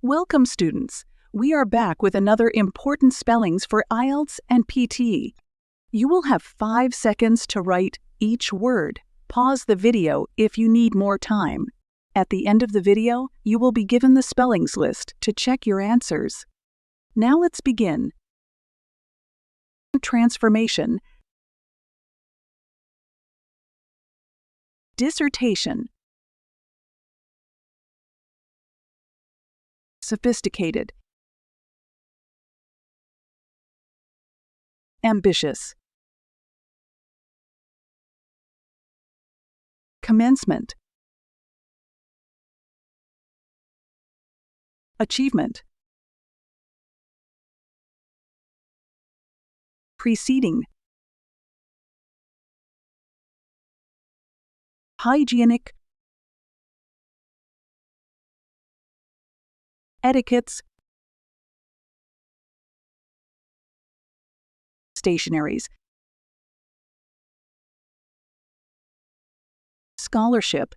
Welcome, students. We are back with another important spellings for Ielts and PT. You will have 5 seconds to write each word. Pause the video if you need more time. At the end of the video, you will be given the spellings list to check your answers. Now let's begin. Transformation. Dissertation. Sophisticated. Ambitious. Commencement. Achievement. Preceding. Hygienic. Etiquettes. Stationaries. Scholarship.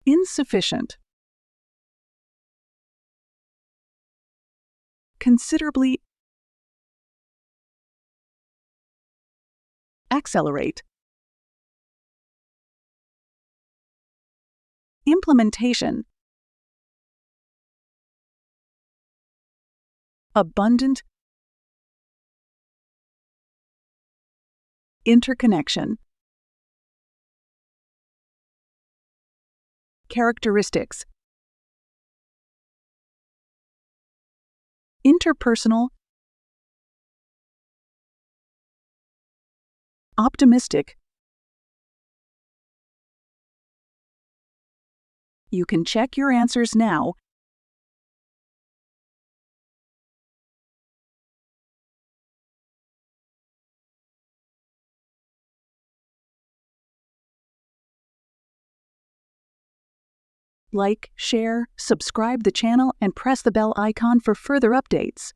Insufficient. Considerably. Accelerate. Implementation. Abundant. Interconnection. Characteristics. Interpersonal. Optimistic. You can check your answers now. Like, share, subscribe the channel, and press the bell icon for further updates.